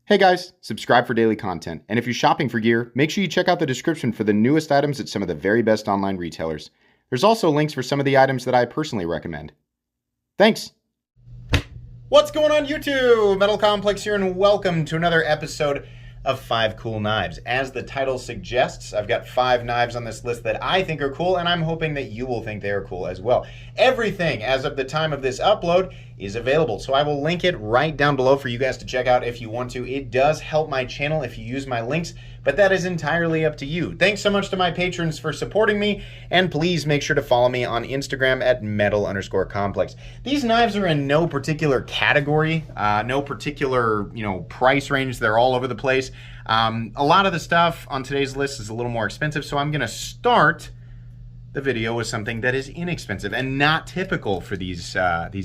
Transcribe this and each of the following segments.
Hey guys, subscribe for daily content, and if you're shopping for gear, make sure you check out the description for the newest items at some of the very best online retailers. There's also links for some of the items that I personally recommend. Thanks! What's going on YouTube? Metal Complex here, and welcome to another episode of 5 Cool Knives. As the title suggests, I've got 5 knives on this list that I think are cool, and I'm hoping that you will think they are cool as well. Everything, as of the time of this upload, is available, so I will link it right down below for you guys to check out if you want to. It does help my channel if you use my links, but that is entirely up to you. Thanks so much to my patrons for supporting me, and please make sure to follow me on Instagram at metal_complex. These knives are in no particular category, no particular price range. They're all over the place. A lot of the stuff on today's list is a little more expensive, so I'm gonna start the video with something that is inexpensive and not typical for these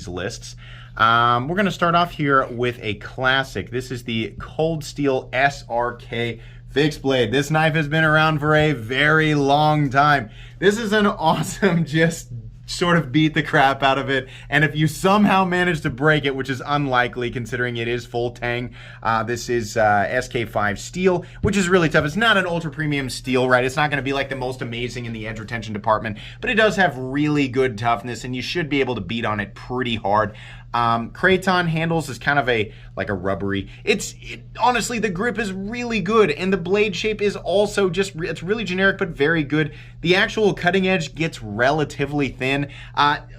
lists. We're gonna start off here with a classic. This is the Cold Steel SRK fixed blade. This knife has been around for a very long time. This is an awesome, just sort of beat the crap out of it, and if you somehow manage to break it, which is unlikely considering it is full tang, this is SK5 steel, which is really tough. It's not an ultra premium steel, right? It's not going to be like the most amazing in the edge retention department, but it does have really good toughness, and you should be able to beat on it pretty hard. Craton handles is kind of like a rubbery. Honestly, the grip is really good, and the blade shape is also it's really generic but very good. The actual cutting edge gets relatively thin.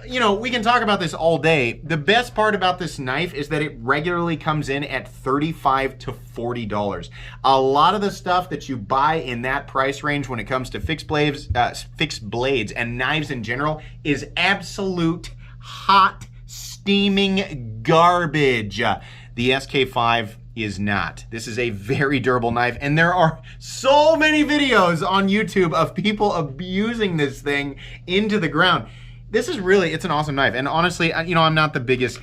We can talk about this all day. The best part about this knife is that it regularly comes in at $35 to $40. A lot of the stuff that you buy in that price range when it comes to fixed blades and knives in general is absolute hot steaming garbage. The SK5 is not. This is a very durable knife, and there are so many videos on YouTube of people abusing this thing into the ground. This is really, it's an awesome knife, and honestly, I'm not the biggest,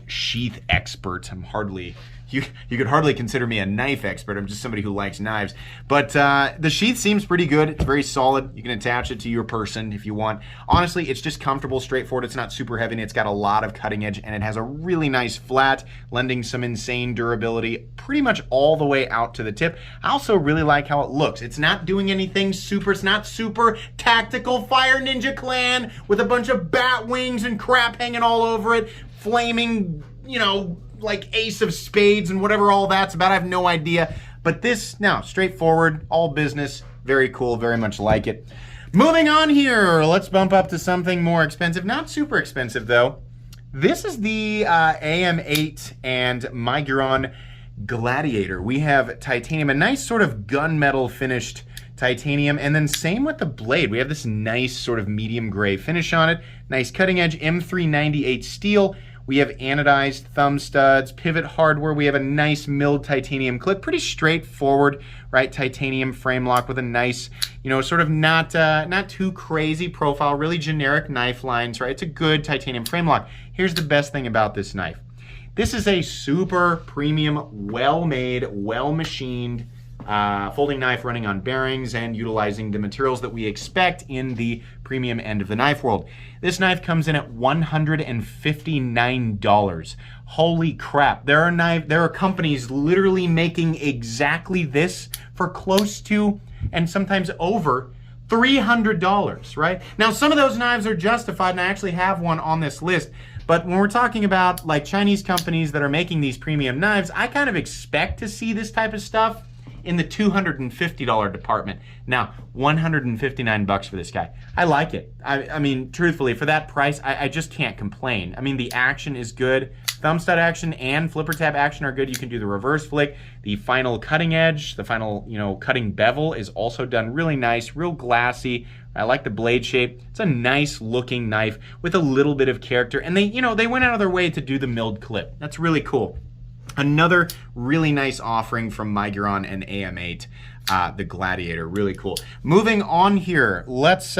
sheath expert. I'm hardly... You could hardly consider me a knife expert. I'm just somebody who likes knives. But the sheath seems pretty good. It's very solid. You can attach it to your person if you want. Honestly, it's just comfortable, straightforward. It's not super heavy, and it's got a lot of cutting edge, and it has a really nice flat, lending some insane durability pretty much all the way out to the tip. I also really like how it looks. It's not doing anything super, it's not super tactical Fire Ninja Clan with a bunch of bat wings and crap hanging all over it, flaming, like Ace of Spades and whatever all that's about. I have no idea. But this, now, straightforward, all business, very cool, very much like it. Moving on here, let's bump up to something more expensive. Not super expensive, though. This is the Am8 and Mygiron Gladiator. We have titanium, a nice sort of gunmetal finished titanium, and then same with the blade. We have this nice sort of medium gray finish on it. Nice cutting edge M398 steel. We have anodized thumb studs, pivot hardware. We have a nice milled titanium clip. Pretty straightforward, right? Titanium frame lock with a nice, sort of not too crazy profile, really generic knife lines, right? It's a good titanium frame lock. Here's the best thing about this knife. This is a super premium, well-made, well-machined folding knife running on bearings and utilizing the materials that we expect in the premium end of the knife world. This knife comes in at $159. Holy crap. There are companies literally making exactly this for close to, and sometimes over, $300, right? Now, some of those knives are justified, and I actually have one on this list. But when we're talking about like Chinese companies that are making these premium knives, I kind of expect to see this type of stuff in the $250 department. Now, $159 for this guy. I like it. I mean, truthfully, for that price, I just can't complain. I mean, the action is good. Thumb stud action and flipper tab action are good. You can do the reverse flick. The final cutting edge, the final, cutting bevel is also done really nice, real glassy. I like the blade shape. It's a nice looking knife with a little bit of character. And they went out of their way to do the milled clip. That's really cool. Another really nice offering from Mygiron and Am8, the Gladiator, really cool. Moving on here, let's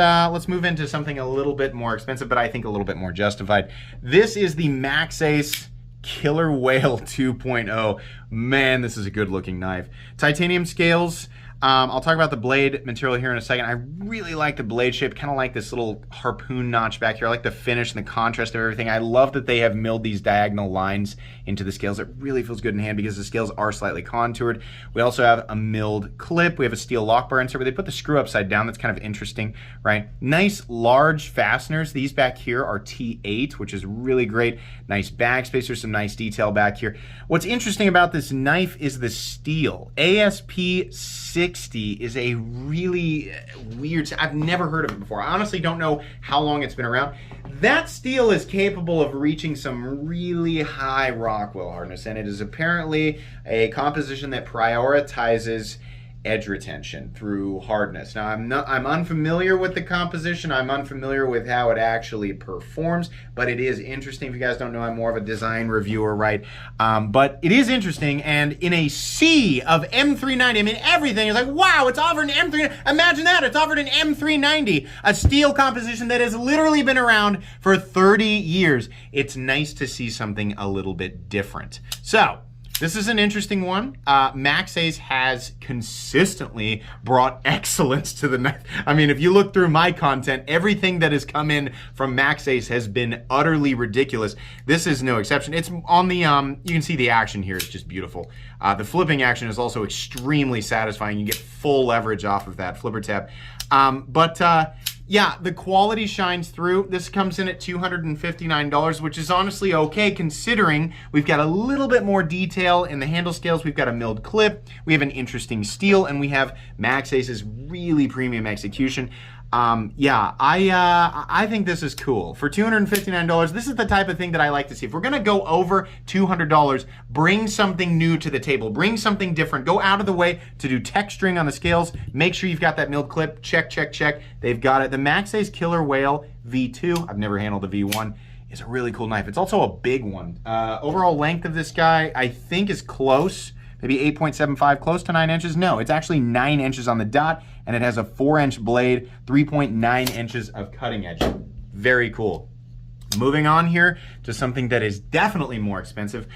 move into something a little bit more expensive, but I think a little bit more justified. This is the Max Ace Killer Whale 2.0. Man, this is a good looking knife. Titanium scales. I'll talk about the blade material here in a second. I really like the blade shape, kind of like this little harpoon notch back here. I like the finish and the contrast of everything. I love that they have milled these diagonal lines into the scales. It really feels good in hand because the scales are slightly contoured. We also have a milled clip. We have a steel lock bar insert where they put the screw upside down. That's kind of interesting, right? Nice large fasteners. These back here are T8, which is really great. Nice bag space. There's some nice detail back here. What's interesting about this knife is the steel. ASP60 is a really weird, I've never heard of it before. I honestly don't know how long it's been around. That steel is capable of reaching some really high Rockwell hardness, and it is apparently a composition that prioritizes edge retention through hardness. Now I'm unfamiliar with the composition. I'm unfamiliar with how it actually performs, but it is interesting. If you guys don't know, I'm more of a design reviewer, right? But it is interesting, and in a sea of M390, I mean, everything is like, wow, it's offered an M390. Imagine that, it's offered an M390, a steel composition that has literally been around for 30 years. It's nice to see something a little bit different. So, this is an interesting one. Maxace has consistently brought excellence to the knife. I mean, if you look through my content, everything that has come in from Maxace has been utterly ridiculous. This is no exception. It's on the, you can see the action here is just beautiful. The flipping action is also extremely satisfying. You get full leverage off of that flipper tab. Yeah, the quality shines through. This comes in at $259, which is honestly okay considering we've got a little bit more detail in the handle scales. We've got a milled clip, we have an interesting steel, and we have Maxace's really premium execution. Yeah, I think this is cool. For $259, this is the type of thing that I like to see. If we're gonna go over $200, bring something new to the table. Bring something different. Go out of the way to do texturing on the scales. Make sure you've got that milled clip. Check, check, check. They've got it. The Maxace Killer Whale V2, I've never handled the V1, is a really cool knife. It's also a big one. Overall length of this guy, I think, is close. Maybe 8.75, close to 9 inches. No, it's actually 9 inches on the dot, and it has a 4-inch blade, 3.9 inches of cutting edge. Very cool. Moving on here to something that is definitely more expensive,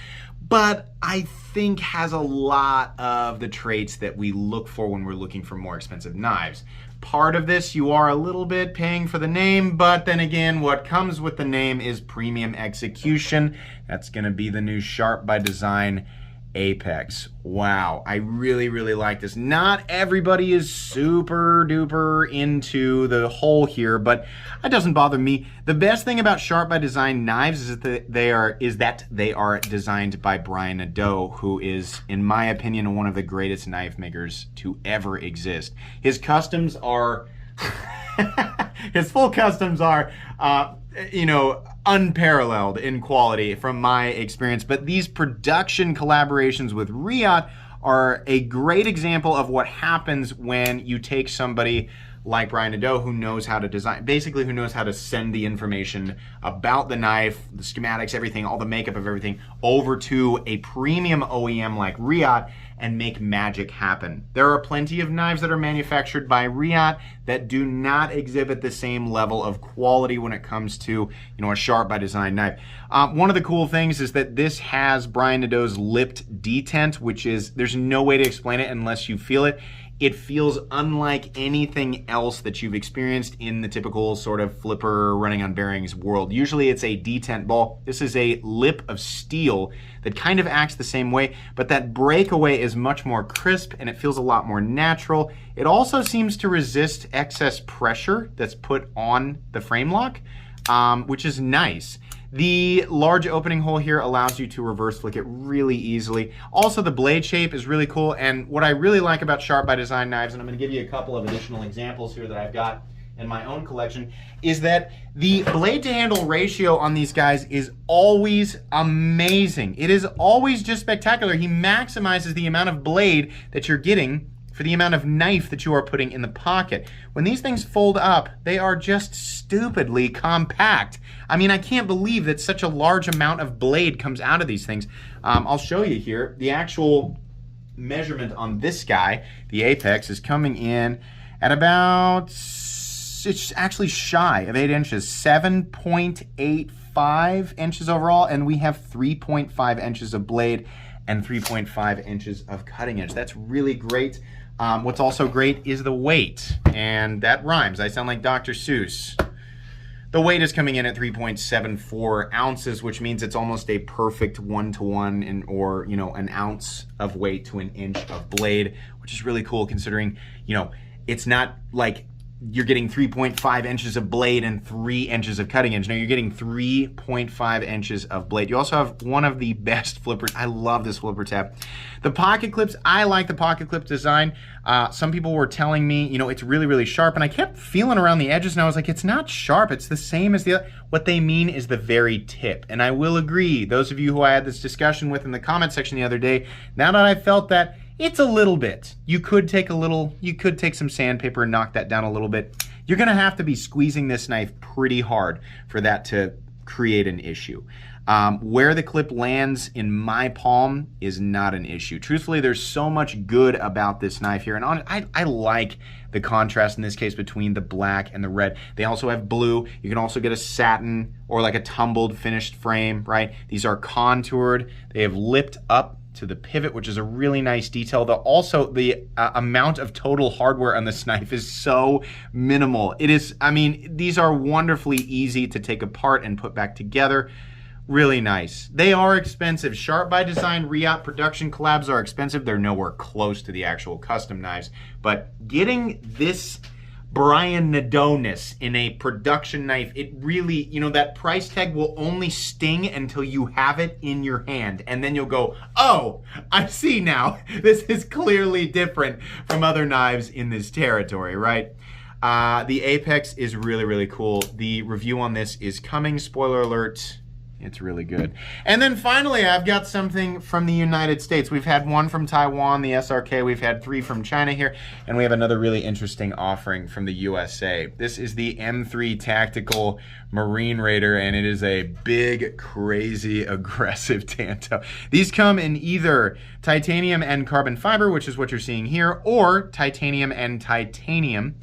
but I think has a lot of the traits that we look for when we're looking for more expensive knives. Part of this, you are a little bit paying for the name, but then again, what comes with the name is premium execution. That's gonna be the new Sharp by Design Apex. Wow, I really, really like this. Not everybody is super duper into the hole here, but it doesn't bother me. The best thing about Sharp by Design knives is that they are designed by Brian Nadeau, who is, in my opinion, one of the greatest knife makers to ever exist. His customs are, his full customs are, you know, unparalleled in quality from my experience, but these production collaborations with Riot are a great example of what happens when you take somebody like Brian Nadeau, who knows how to design, basically who knows how to send the information about the knife, the schematics, everything, all the makeup of everything, over to a premium OEM like Riot and make magic happen. There are plenty of knives that are manufactured by Riot that do not exhibit the same level of quality when it comes to, you know, a Sharp by Design knife. One of the cool things is that this has Brian Nadeau's lipped detent, which is, there's no way to explain it unless you feel it. It feels unlike anything else that you've experienced in the typical sort of flipper running on bearings world. Usually it's a detent ball. This is a lip of steel that kind of acts the same way, but that breakaway is much more crisp and it feels a lot more natural. It also seems to resist excess pressure that's put on the frame lock, which is nice. The large opening hole here allows you to reverse flick it really easily. Also, the blade shape is really cool, and what I really like about Sharp by Design knives, and I'm going to give you a couple of additional examples here that I've got in my own collection, is that the blade to handle ratio on these guys is always amazing. It is always just spectacular. He maximizes the amount of blade that you're getting for the amount of knife that you are putting in the pocket. When these things fold up, they are just stupidly compact. I mean, I can't believe that such a large amount of blade comes out of these things. I'll show you here. The actual measurement on this guy, the Apex, is coming in at about, it's actually shy of 8 inches, 7.85 inches overall, and we have 3.5 inches of blade and 3.5 inches of cutting edge. That's really great. What's also great is the weight, and that rhymes. I sound like Dr. Seuss. The weight is coming in at 3.74 ounces, which means it's almost a perfect 1-to-1 or an ounce of weight to an inch of blade, which is really cool considering, it's not like you're getting 3.5 inches of blade and 3 inches of cutting edge. No, you're getting 3.5 inches of blade. You also have one of the best flippers. I love this flipper tab. The pocket clips, I like the pocket clip design. Some people were telling me, it's really, really sharp, and I kept feeling around the edges, and I was like, it's not sharp. It's the same as the other. What they mean is the very tip, and I will agree. Those of you who I had this discussion with in the comment section the other day, now that I felt that, it's a little bit. You could take some sandpaper and knock that down a little bit. You're gonna have to be squeezing this knife pretty hard for that to create an issue. Where the clip lands in my palm is not an issue. Truthfully, there's so much good about this knife here, and I like the contrast in this case between the black and the red. They also have blue. You can also get a satin or like a tumbled finished frame, right? These are contoured. They have lipped up to the pivot, which is a really nice detail. Also, the amount of total hardware on this knife is so minimal. It is, these are wonderfully easy to take apart and put back together. Really nice. They are expensive. Sharp by Design Riot production collabs are expensive. They're nowhere close to the actual custom knives, but getting this Brian Nadonis in a production knife, it really, that price tag will only sting until you have it in your hand, and then you'll go, oh, I see now. This is clearly different from other knives in this territory, right? The Apex is really, really cool. The review on this is coming, spoiler alert. It's really good. And then finally, I've got something from the United States. We've had one from Taiwan, the SRK. We've had 3 from China here. And we have another really interesting offering from the USA. This is the M3 Tactical Marine Raider, and it is a big, crazy, aggressive Tanto. These come in either titanium and carbon fiber, which is what you're seeing here, or titanium and titanium.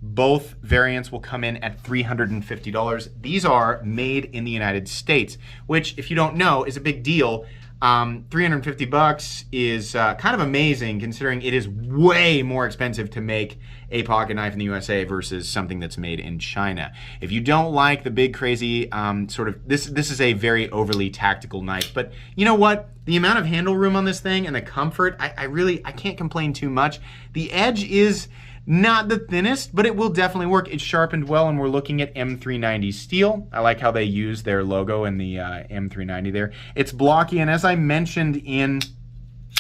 Both variants will come in at $350. These are made in the United States, which, if you don't know, is a big deal. 350 bucks is kind of amazing considering it is way more expensive to make a pocket knife in the USA versus something that's made in China. If you don't like the big crazy this is a very overly tactical knife, but you know what? The amount of handle room on this thing and the comfort, I can't complain too much. The edge is not the thinnest, but it will definitely work. It's sharpened well, and we're looking at M390 steel. I like how they use their logo in the M390 there. It's blocky, and as I mentioned and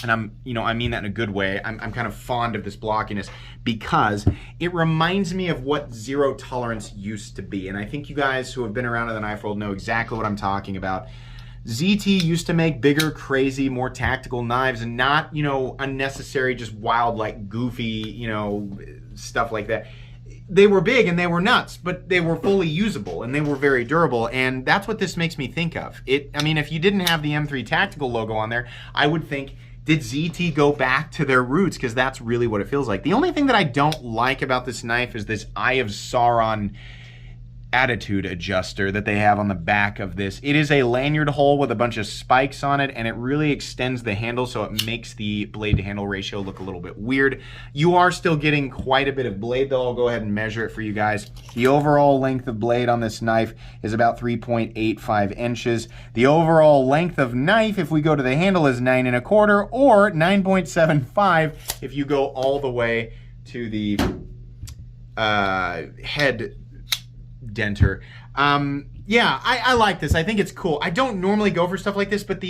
I mean that in a good way, I'm kind of fond of this blockiness because it reminds me of what zero tolerance used to be. And I think you guys who have been around in the knife world know exactly what I'm talking about. ZT used to make bigger, crazy, more tactical knives and not, unnecessary, just wild, like goofy, stuff like that. They were big and they were nuts, but they were fully usable and they were very durable, and that's what this makes me think of. If you didn't have the M3 Tactical logo on there, I would think, did ZT go back to their roots? Because that's really what it feels like. The only thing that I don't like about this knife is this Eye of Sauron attitude adjuster that they have on the back of this. It is a lanyard hole with a bunch of spikes on it, and it really extends the handle, so it makes the blade to handle ratio look a little bit weird. You are still getting quite a bit of blade though. I'll go ahead and measure it for you guys. The overall length of blade on this knife is about 3.85 inches. The overall length of knife, if we go to the handle, is 9 1/4 or 9.75 if you go all the way to the head denter. Yeah, I like this. I think it's cool. I don't normally go for stuff like this, but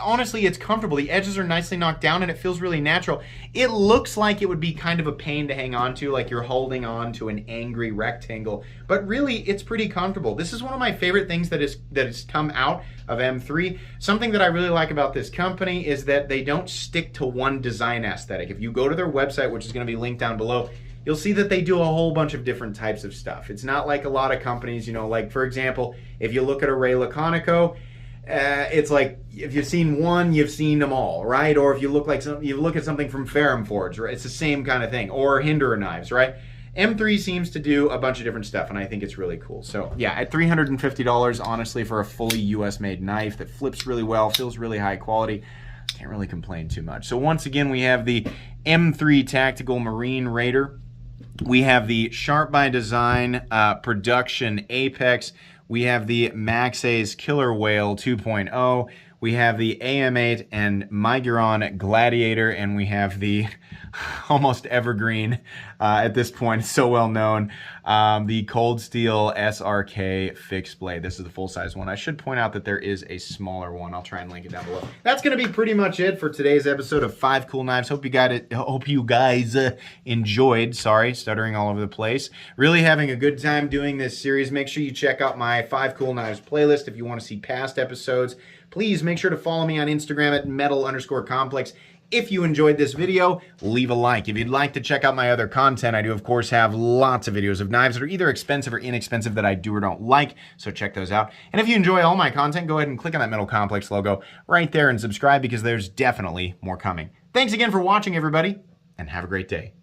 honestly, it's comfortable. The edges are nicely knocked down and it feels really natural. It looks like it would be kind of a pain to hang on to, like you're holding on to an angry rectangle, but really it's pretty comfortable. This is one of my favorite things that has come out of M3. Something that I really like about this company is that they don't stick to one design aesthetic. If you go to their website, which is going to be linked down below, you'll see that they do a whole bunch of different types of stuff. It's not like a lot of companies, like for example, if you look at a Ray Laconico, it's like if you've seen one, you've seen them all, right? Or if you look at something from Ferrum Forge, right? It's the same kind of thing. Or Hinderer knives, right? M3 seems to do a bunch of different stuff, and I think it's really cool. So yeah, at $350, honestly, for a fully US made knife that flips really well, feels really high quality, can't really complain too much. So once again, we have the M3 Tactical Marine Raider. We have the Sharp by Design Production Apex. We have the Maxa's Killer Whale 2.0. We have the Am8 and Mygiron Gladiator, and we have the almost evergreen at this point, so well known, the Cold Steel SRK fixed blade. This is the full-size one. I should point out that there is a smaller one. I'll try and link it down below. That's going to be pretty much it for today's episode of 5 Cool Knives. Hope you guys enjoyed. Sorry, stuttering all over the place. Really having a good time doing this series. Make sure you check out my 5 Cool Knives playlist if you want to see past episodes. Please make sure to follow me on Instagram at metal_complex. If you enjoyed this video, leave a like. If you'd like to check out my other content, I do, of course, have lots of videos of knives that are either expensive or inexpensive that I do or don't like, so check those out. And if you enjoy all my content, go ahead and click on that Metal Complex logo right there and subscribe, because there's definitely more coming. Thanks again for watching, everybody, and have a great day.